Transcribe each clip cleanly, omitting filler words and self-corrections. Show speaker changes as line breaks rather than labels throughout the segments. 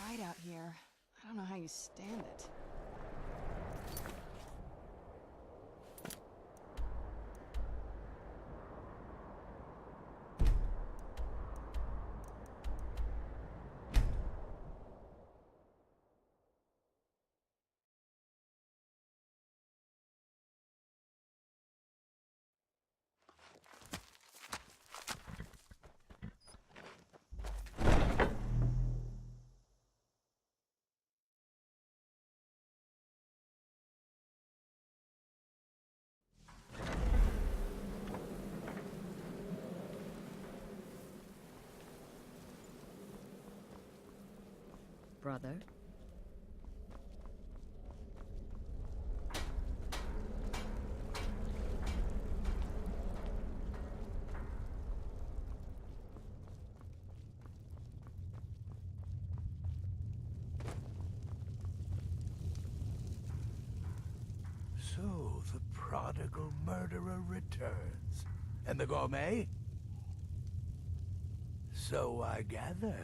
bright out here. I don't know how you stand it.
Brother?
So, the prodigal murderer returns. And the gourmet? So I gathered.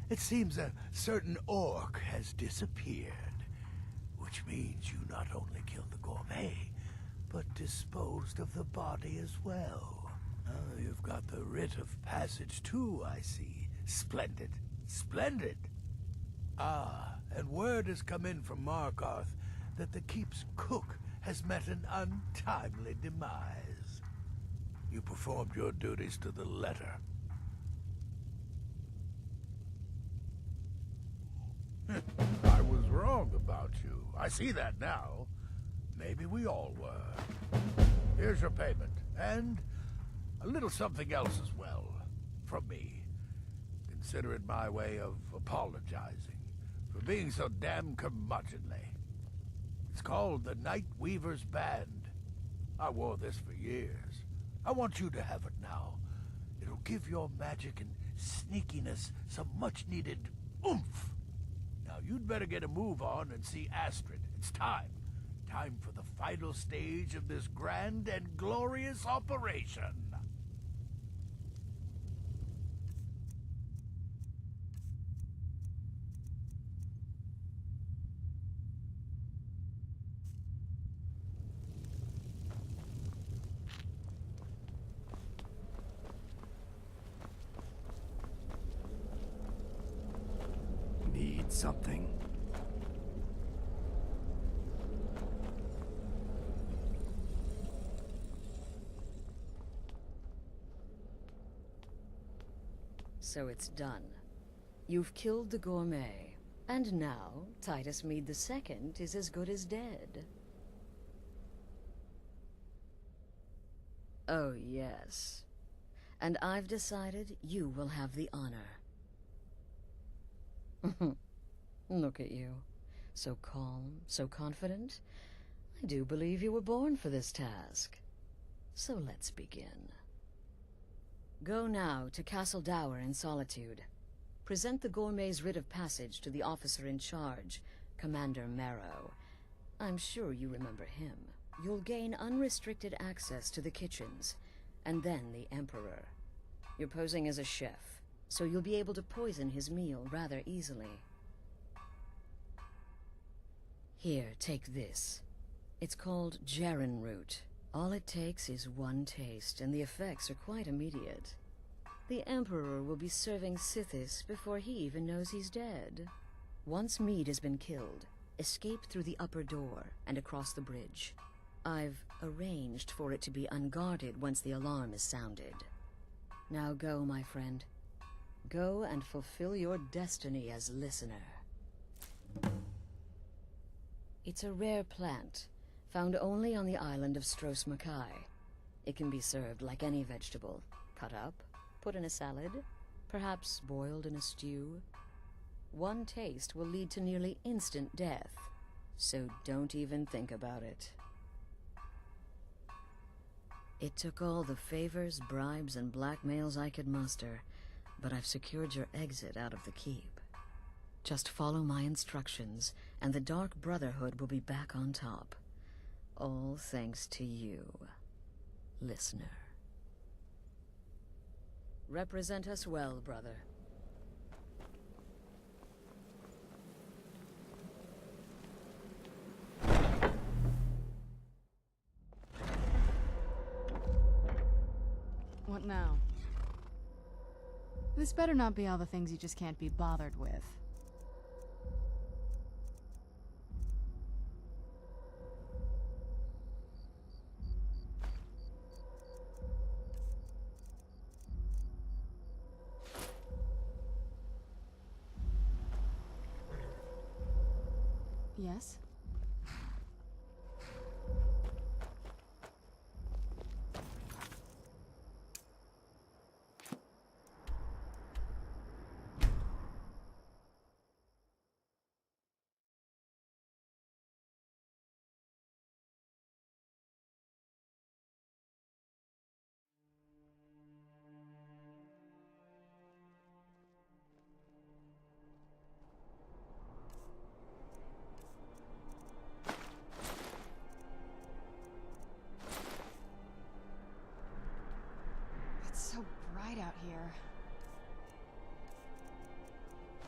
It seems a certain orc has disappeared. Which means you not only killed the gourmet, but disposed of the body as well. Oh, you've got the writ of passage too, I see. Splendid. Splendid! Ah, and word has come in from Markarth that the keep's cook has met an untimely demise. You performed your duties to the letter. I was wrong about you. I see that now. Maybe we all were. Here's your payment, and a little something else as well, from me. Consider it my way of apologizing for being so damn curmudgeonly. It's called the Night Weaver's Band. I wore this for years. I want you to have it now. It'll give your magic and sneakiness some much-needed oomph. Now, you'd better get a move on and see Astrid. It's time. Time for the final stage of this grand and glorious operation.
Need something?
So it's done. You've killed the gourmet, and now Titus Mead II is as good as dead. Oh, yes. And I've decided you will have the honor. Look at you. So calm, so confident. I do believe you were born for this task. So let's begin. Go now to Castle Dower in Solitude. Present the gourmet's writ of passage to the officer in charge, Commander Marrow. I'm sure you remember him. You'll gain unrestricted access to the kitchens, and then the Emperor. You're posing as a chef, so you'll be able to poison his meal rather easily. Here, take this. It's called Jaren root. All it takes is one taste, and the effects are quite immediate. The Emperor will be serving Sithis before he even knows he's dead. Once Mead has been killed, escape through the upper door and across the bridge. I've arranged for it to be unguarded once the alarm is sounded. Now go, my friend. Go and fulfill your destiny as listener. It's a rare plant, found only on the island of Stros Makai. It can be served like any vegetable, cut up, put in a salad, perhaps boiled in a stew. One taste will lead to nearly instant death, so don't even think about it. It took all the favors, bribes, and blackmails I could muster, but I've secured your exit out of the keep. Just follow my instructions, and the Dark Brotherhood will be back on top. All thanks to you, listener. Represent us well, brother.
This better not be all the things you just can't be bothered with. Yes? It's so bright out here.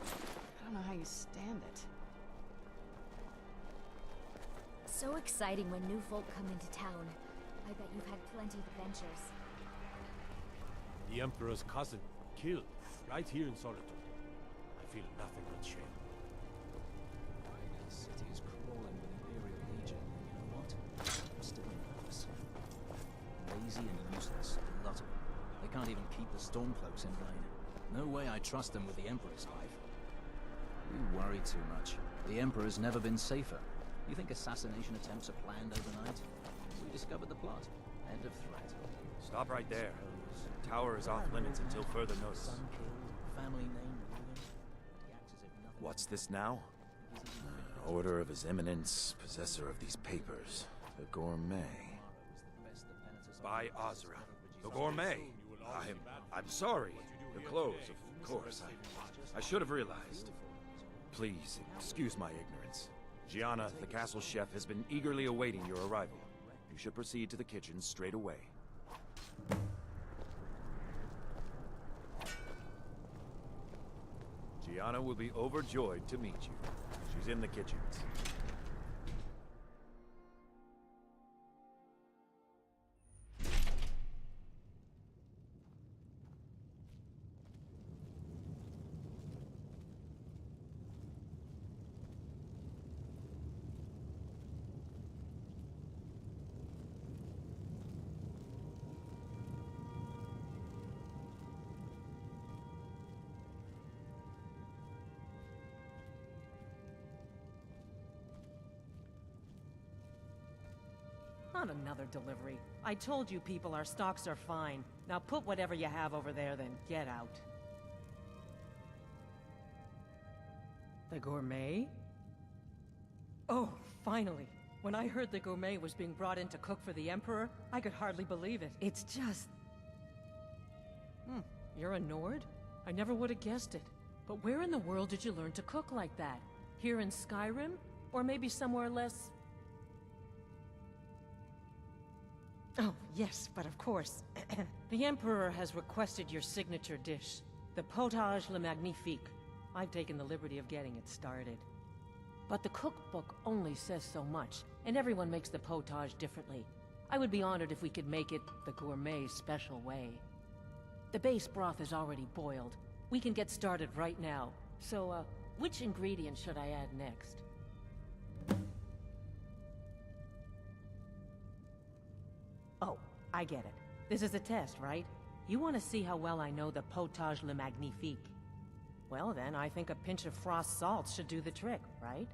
I don't know how you stand it.
So exciting when new folk come into town. I bet you've had plenty of adventures.
The Emperor's cousin, killed, right here in Solitude. I feel nothing but shame.
The city is crawling with Imperial Legion, and you know what? I'm still nervous. Lazy and useless, a lot of them. They can't even keep the Stormcloaks in line. No way I trust them with the Emperor's life. You worry too much. The Emperor's never been safer. You think assassination attempts are planned overnight? We discovered the plot. End of threat.
Stop right there. The tower is off limits until further notice.
Son killed, family name ruined. He acts as if nothing.
What's this now? Order of His Eminence, possessor of these papers. The Gourmet.
By Azra, the gourmet. I'm sorry.
The clothes, of course. I should have realized. Please, excuse my ignorance.
Gianna, the castle chef, has been eagerly awaiting your arrival. You should proceed to the kitchen straight away. Gianna will be overjoyed to meet you. She's in the kitchens.
Not another delivery. I told you people our stocks are fine. Now put whatever you have over there, then get out. The gourmet? Oh, finally. When I heard the gourmet was being brought in to cook for the Emperor, I could hardly believe it. It's just... You're a Nord? I never would have guessed it. But where in the world did you learn to cook like that? Here in Skyrim? Or maybe somewhere less... Oh, yes, but of course. The Emperor has requested your signature dish, the potage le magnifique. I've taken the liberty of getting it started. But the cookbook only says so much, and everyone makes the potage differently. I would be honored if we could make it the gourmet special way. The base broth is already boiled. We can get started right now. So, which ingredient should I add next? Oh, I get it. This is a test, right? You want to see how well I know the potage le magnifique. Well then, I think a pinch of frost salt should do the trick, right?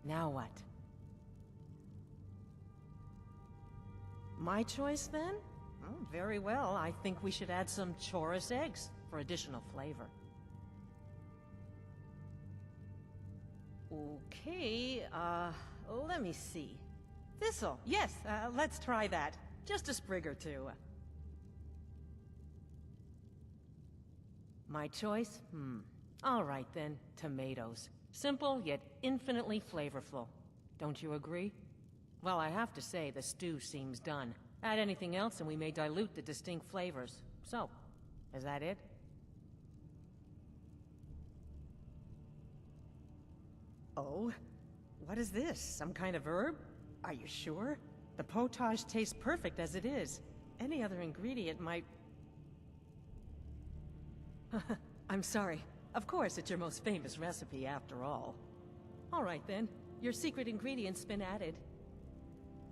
Now what? My choice then? Very well, I think we should add some chorus eggs for additional flavor. Okay, let me see. Thistle, yes, let's try that. Just a sprig or two. My choice? All right then, tomatoes. Simple, yet infinitely flavorful. Don't you agree? Well, I have to say, the stew seems done. Add anything else and we may dilute the distinct flavors. So, is that it? Oh? What is this? Some kind of herb? Are you sure? The potage tastes perfect as it is. Any other ingredient might... I'm sorry. Of course, it's your most famous recipe after all. All right then, your secret ingredient's been added.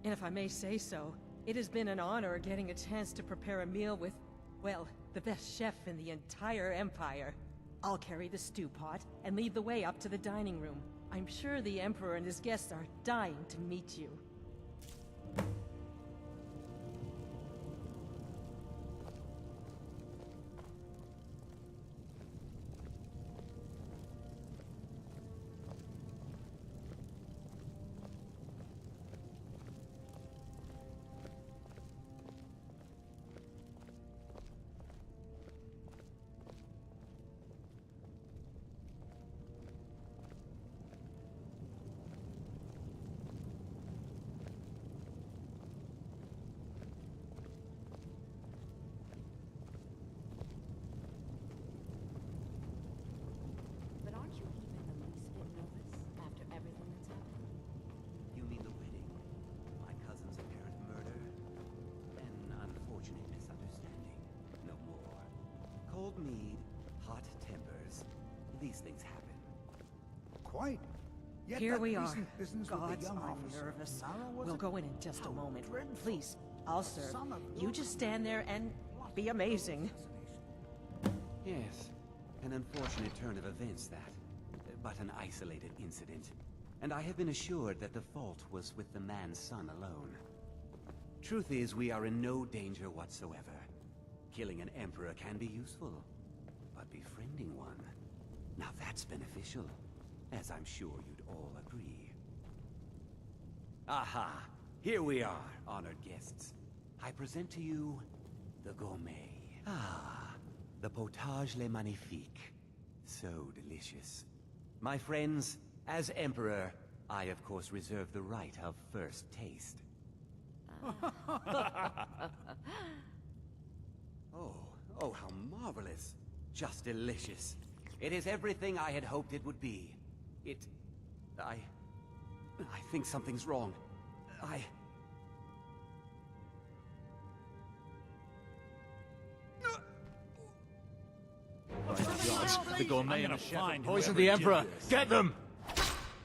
And if I may say so, it has been an honor getting a chance to prepare a meal with, well, the best chef in the entire Empire. I'll carry the stew pot and lead the way up to the dining room. I'm sure the Emperor and his guests are dying to meet you.
But aren't you even the least bit nervous after everything that's happened?
You mean the wedding? My cousin's apparent murder? An unfortunate misunderstanding. No more. Cold mead, hot tempers. These things happen.
Quite. Yet
Here
that
we are.
recent business with the
Gods,
young
I'm
officer,
nervous.
Nara, was
We'll
it?
go in just a
How
moment.
dreadful.
Please, I'll serve.
Son of
You just stand there and be amazing.
Yes. An unfortunate turn of events, that. But an isolated incident. And I have been assured that the fault was with the man's son alone. Truth is, we are in no danger whatsoever. Killing an emperor can be useful. But befriending one... now that's beneficial. As I'm sure you'd all agree. Aha! Here we are, honored guests. I present to you... the gourmet. Ah, the potage le magnifique. So delicious. My friends, as Emperor, I of course reserve the right of first taste. Oh, how marvelous. Just delicious. It is everything I had hoped it would be. I think something's wrong.
The gourmet and a chef
find
poisoned
whoever
the
did
Emperor.
this.
Get them!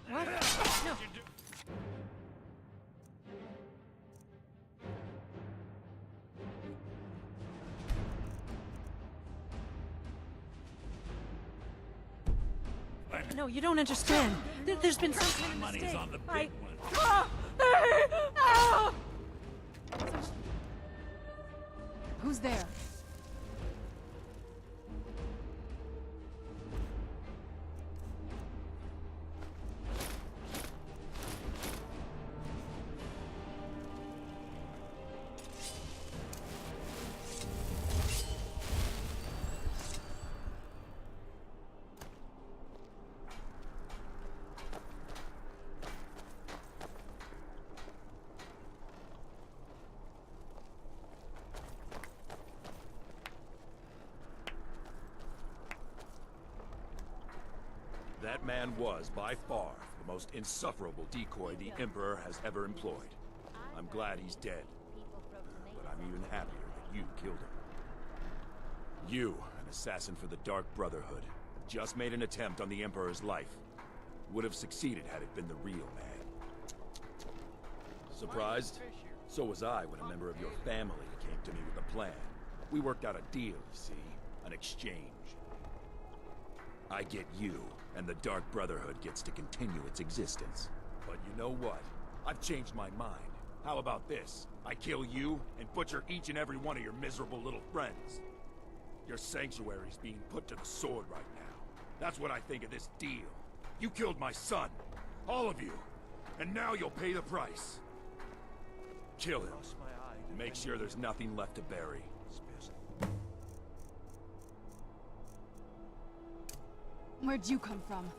What? No. No, you don't understand. There's been some kind of
Money's
mistake.
on the big one.
Who's there?
That man was, by far, the most insufferable decoy the Emperor has ever employed. I'm glad he's dead, but I'm even happier that you killed him. You, an assassin for the Dark Brotherhood, just made an attempt on the Emperor's life. Would have succeeded had it been the real man. Surprised? So was I when a member of your family came to me with a plan. We worked out a deal, you see, an exchange. I get you, and the Dark Brotherhood gets to continue its existence. But you know what? I've changed my mind. How about this? I kill you, and butcher each and every one of your miserable little friends. Your sanctuary's being put to the sword right now. That's what I think of this deal. You killed my son. All of you. And now you'll pay the price. Kill him. Make sure there's nothing left to bury.
Where'd you come from?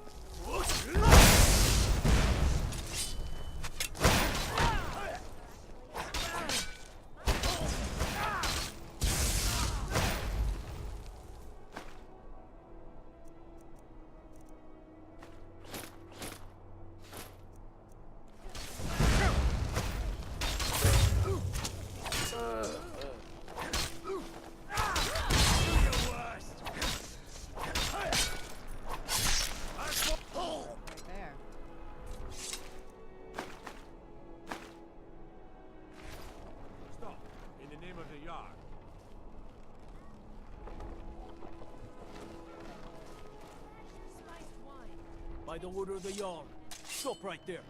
by the order of the Jarl. Stop right there.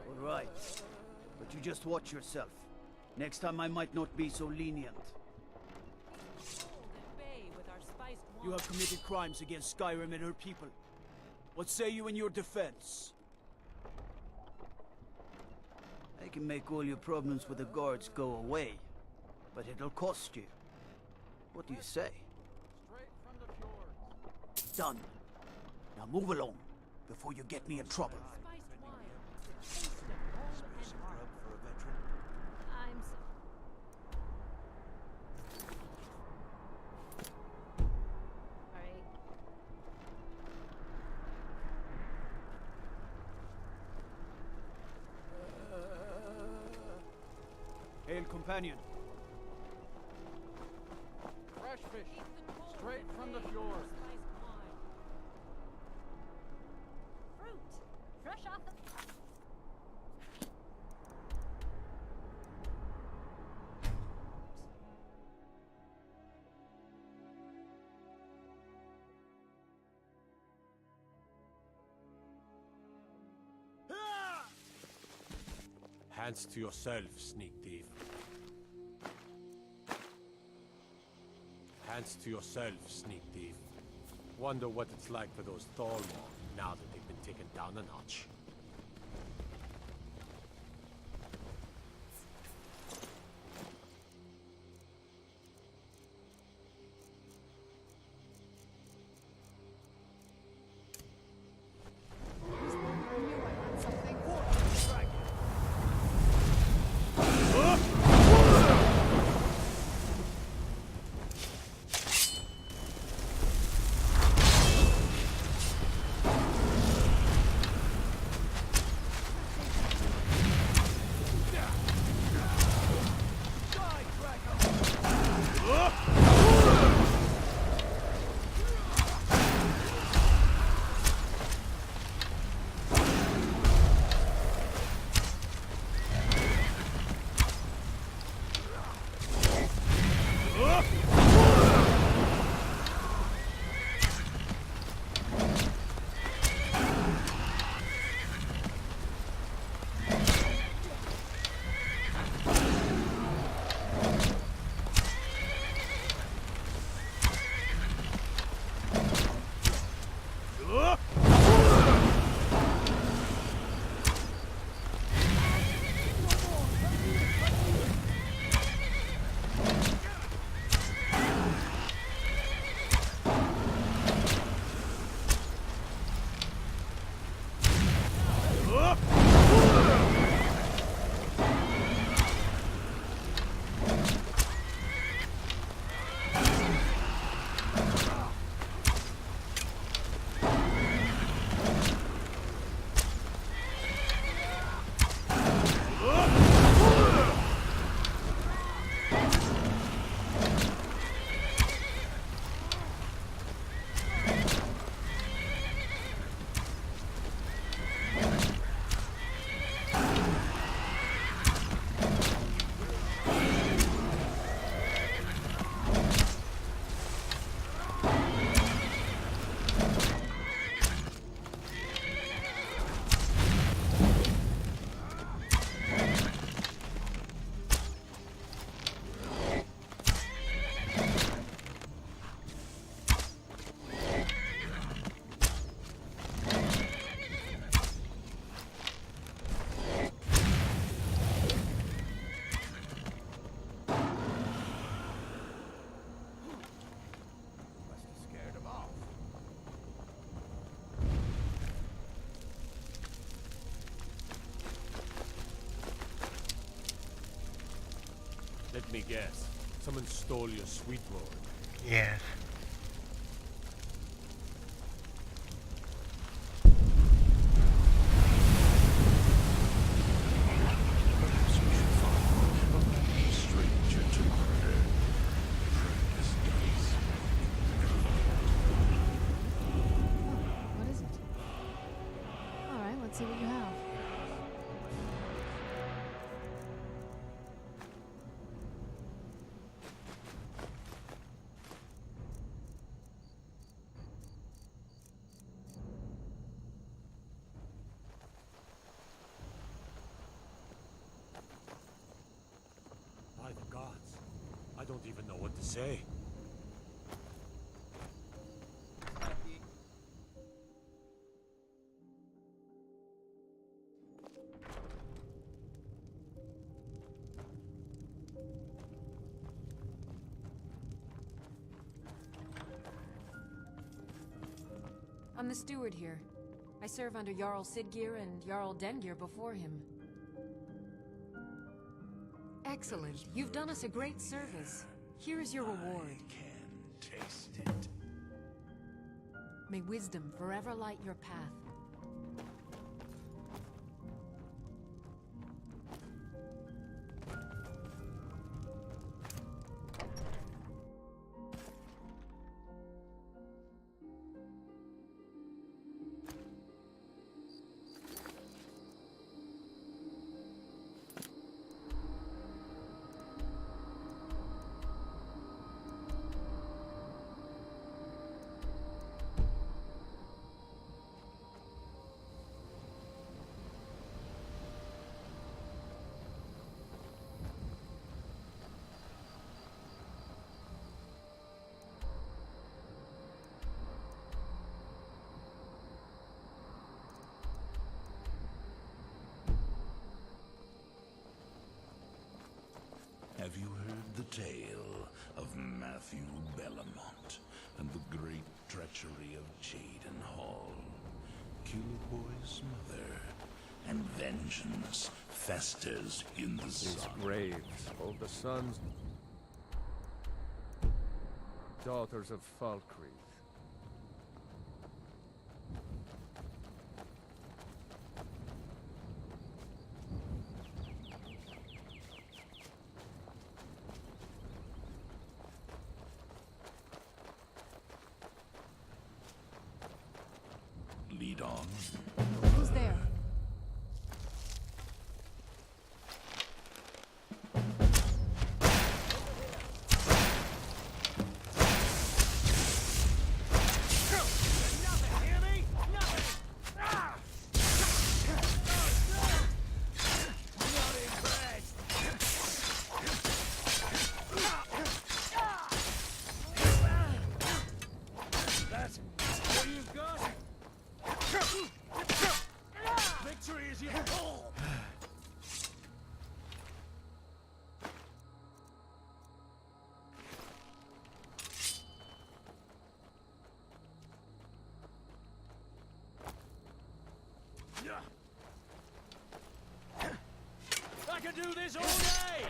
All right. But you just watch yourself. Next time I might not be so lenient. You have committed crimes against Skyrim and her people. What say you in your defense? I can make all your problems with the guards go away, but it'll cost you. What do you say? Done. Now move along, before you get me in trouble.
I'm so... Alright.
Hail, companion.
Fresh fish, straight from the fjord.
Fruit! Fresh off the...
Hands to yourself, sneak thief. Hands to yourself, sneak thief. Wonder what it's like for those Thalmor now that they've been taken down a notch. Let me guess. Someone stole your sweet roll.
Yes.
What is it? Alright, let's see what you have.
don't even know what to say.
I'm the steward here. I serve under Jarl Siggeir and Jarl Dengir before him. Excellent. You've done us a great service. Here is your reward.
I can taste it.
May wisdom forever light your path.
Have you heard the tale of Matthew Bellamont and the great treachery of Jaden Hall? Killboy's mother, and vengeance festers in the
These
sun.
graves hold the sons, daughters of Falkreath.
Lead on.
Who's there?
That's what you've got? Victory is your goal! I could do this all day!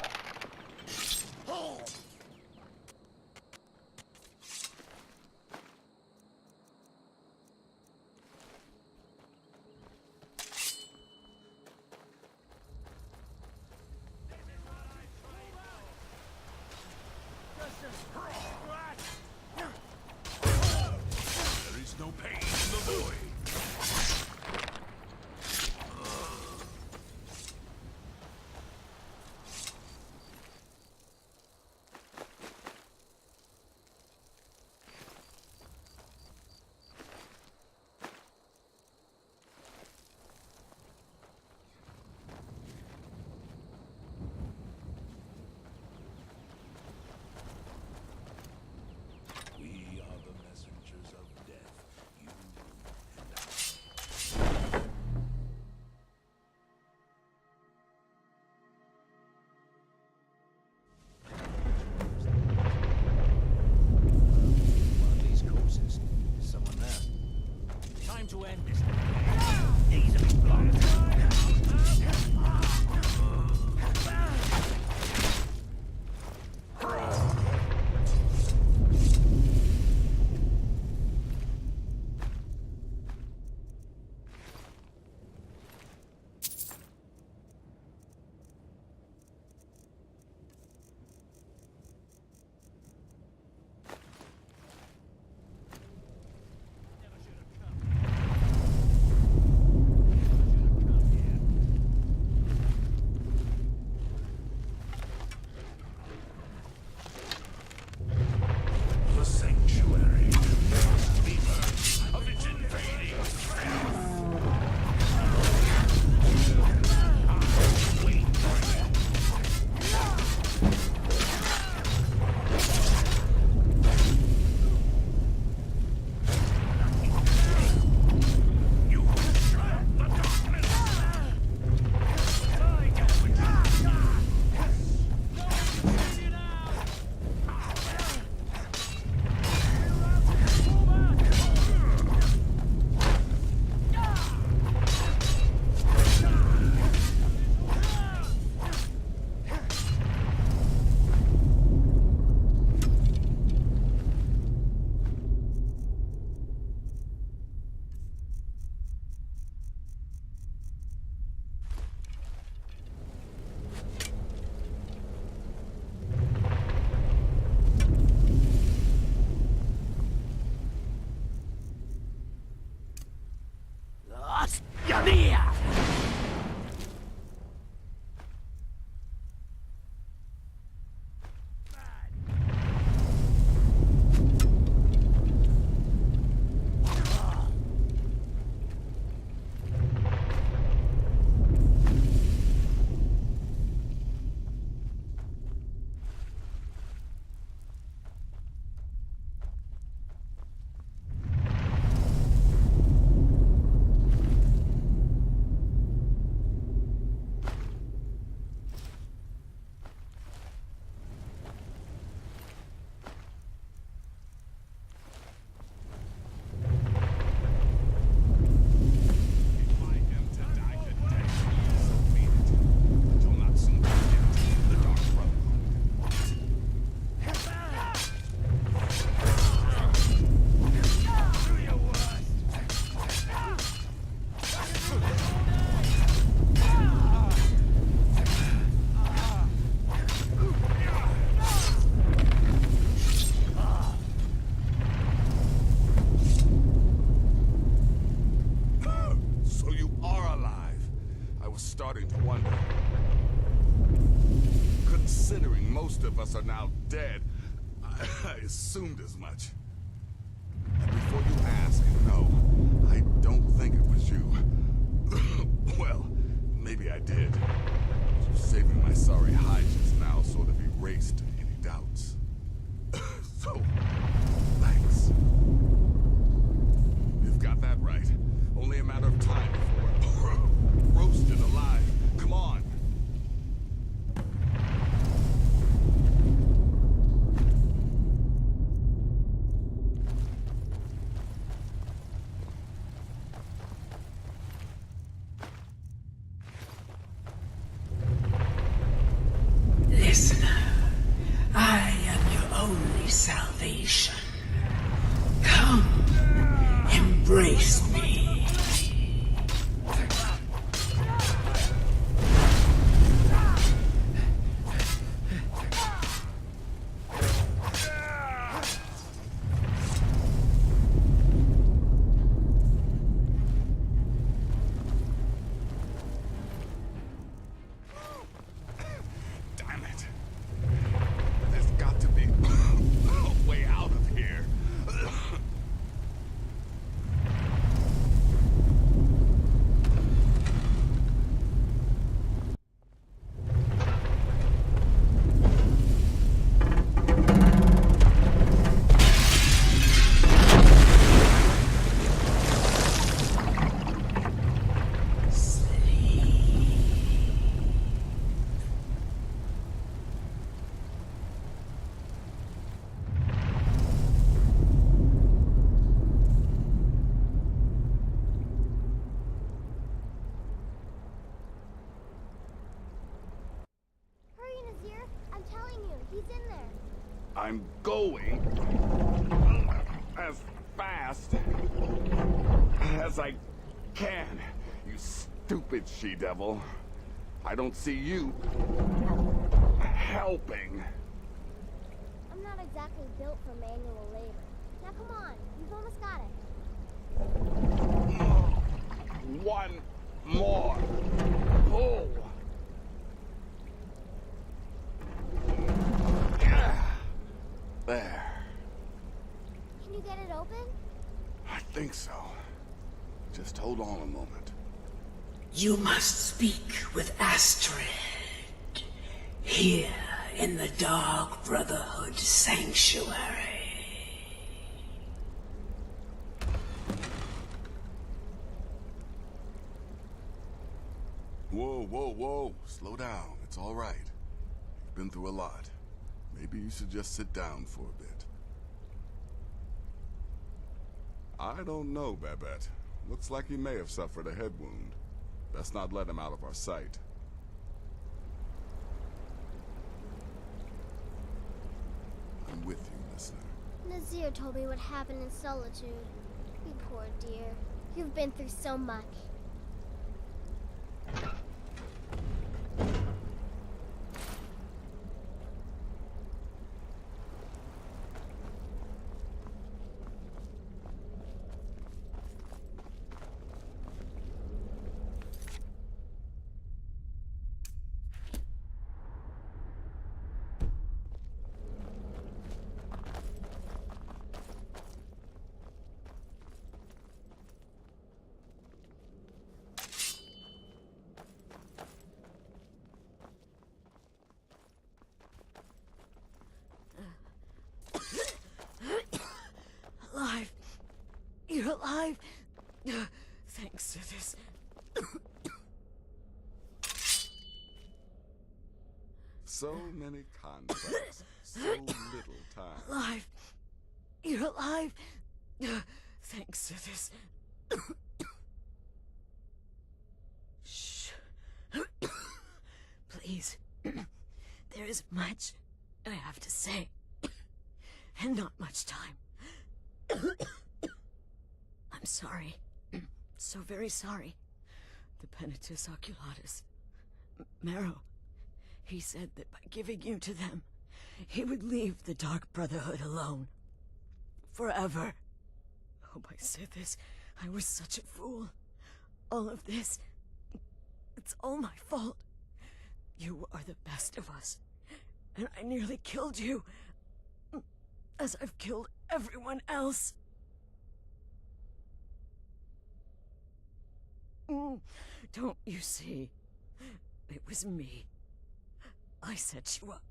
There is no pain in the void.
most of us are now dead. I assumed as much. And before you ask, no, I don't think it was you. Well, maybe I did. Saving my sorry hide just now sort of erased any doubts. So, thanks. You've got that right. Only a matter of time before we're roasted alive. Come on.
Listener, I am your only salvation. Come, embrace me.
Damn it. There's got to be a way out of here.
Hurry, Nazir! I'm telling you, he's in there.
I'm going as fast as I can, you stupid she-devil. I don't see you helping.
I'm not exactly built for manual labor. Now come on, you've almost got it.
One more pull. There.
Can you get it open?
I think so. Just hold on a moment.
You must speak with Astrid. Here in the Dark Brotherhood Sanctuary.
Whoa, whoa, whoa. Slow down. It's all right. You've been through a lot. Maybe you should just sit down for a bit. I don't know, Babette. Looks like he may have suffered a head wound. Best not let him out of our sight. I'm with you, listener.
Nazir told me what happened in Solitude. You poor dear. You've been through so much.
Alive. You're alive. Thanks to this.
So many contracts, so little time.
Alive. You're alive. Thanks to this. Shh. Please. There is much I have to say. And not much time. I'm sorry. So very sorry. The Penitus Oculatus. Marrow. He said that by giving you to them, he would leave the Dark Brotherhood alone. Forever. Oh, I said this. I was such a fool. All of this. It's all my fault. You are the best of us. and I nearly killed you, as I've killed everyone else. Don't you see? It was me. I set you up,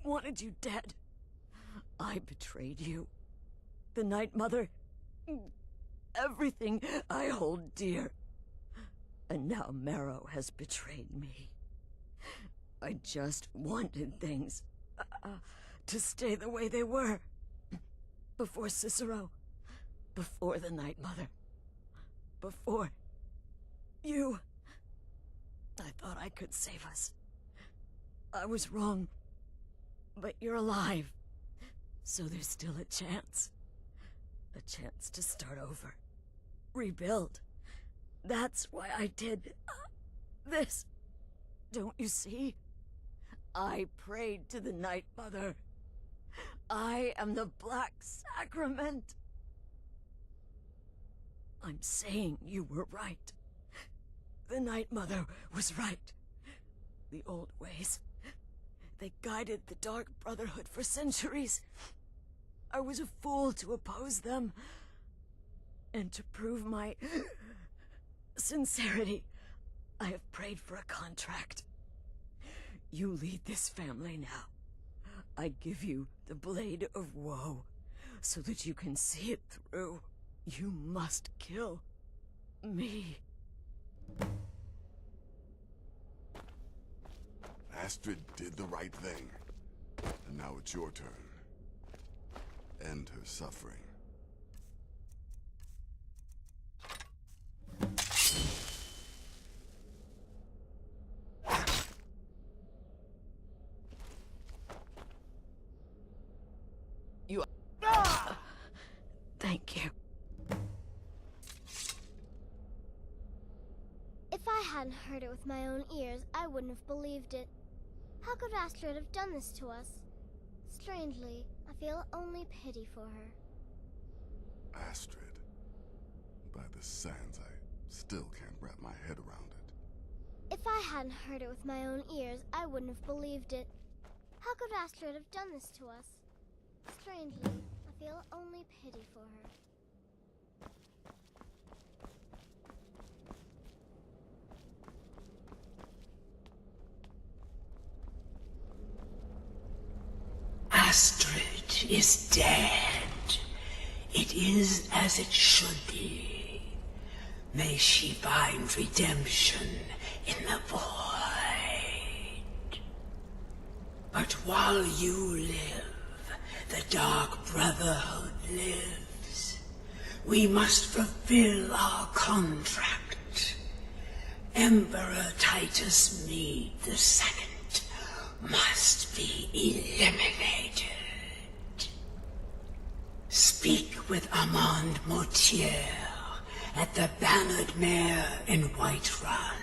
wanted you dead. I betrayed you. The Night Mother, everything I hold dear. And now Marrow has betrayed me. I just wanted things to stay the way they were. Before Cicero, before the Night Mother, before you. I thought I could save us. I was wrong, but you're alive, so there's still a chance. A chance to start over, rebuild. That's why I did this. Don't you see? I prayed to the Night Mother. I am the Black Sacrament. I'm saying you were right. The Night Mother was right. The old ways, they guided the Dark Brotherhood for centuries. I was a fool to oppose them. And to prove my sincerity, I have prayed for a contract. You lead this family now. I give you the Blade of Woe, so that you can see it through. You must kill me.
Astrid did the right thing. And now it's your turn. End her suffering.
Thank you.
If I hadn't heard it with my own ears, I wouldn't have believed it. How could Astrid have done this to us? Strangely, I feel only pity for her.
Astrid. By the sands, I still can't wrap my head around it.
If I hadn't heard it with my own ears, I wouldn't have believed it. How could Astrid have done this to us? Strangely, I feel only pity for her.
Astrid is dead. It is as it should be. May she find redemption in the void. But while you live, the Dark Brotherhood lives. We must fulfill our contract. Emperor Titus Mede II must be eliminated. Speak with Armand Mortier at the Bannered Mare in Whiterun.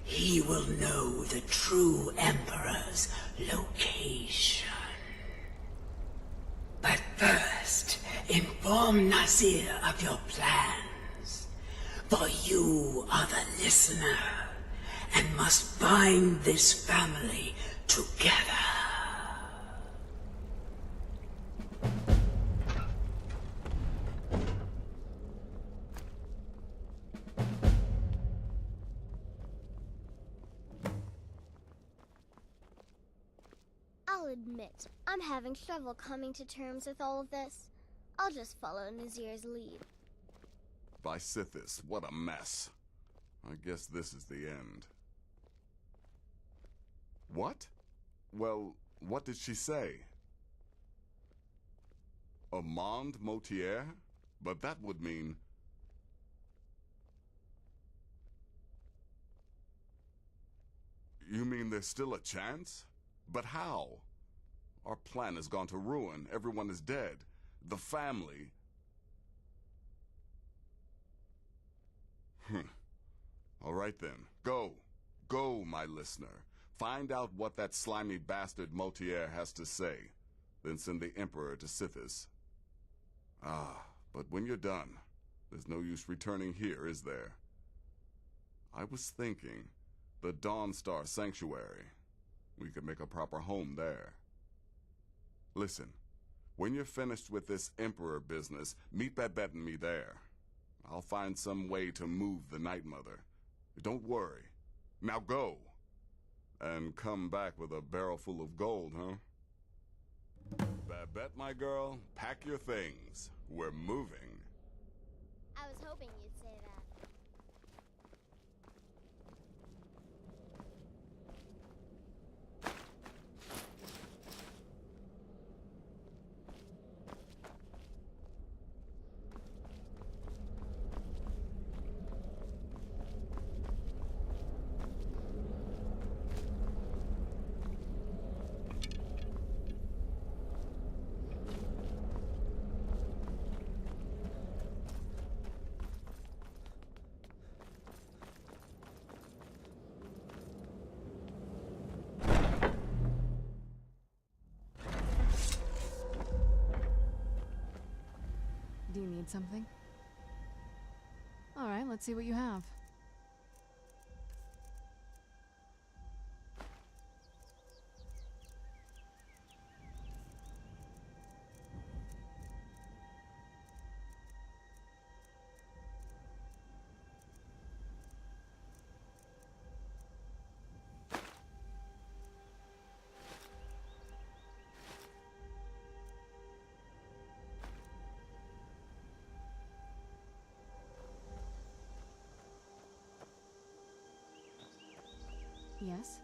He will know the true Emperor's location. But first, inform Nazir of your plans, for you are the listener and must bind this family together.
I'll admit, I'm having trouble coming to terms with all of this. I'll just follow Nazir's lead.
By Sithis, what a mess. I guess this is the end. What? Well, what did she say? Armand Mortier? But that would mean... You mean there's still a chance? But how? Our plan has gone to ruin. Everyone is dead. The family... All right then. Go. Go, my listener. Find out what that slimy bastard Mortier has to say. Then send the Emperor to Sithis. Ah, but when you're done, there's no use returning here, is there? I was thinking, the Dawnstar Sanctuary. We could make a proper home there. Listen, when you're finished with this Emperor business, meet Babette and me there. I'll find some way to move the Night Mother. Don't worry. Now go. And come back with a barrel full of gold, huh? Babette, my girl, pack your things. We're moving.
I was hoping you'd say that.
Do you need something? All right, let's see what you have. Yes?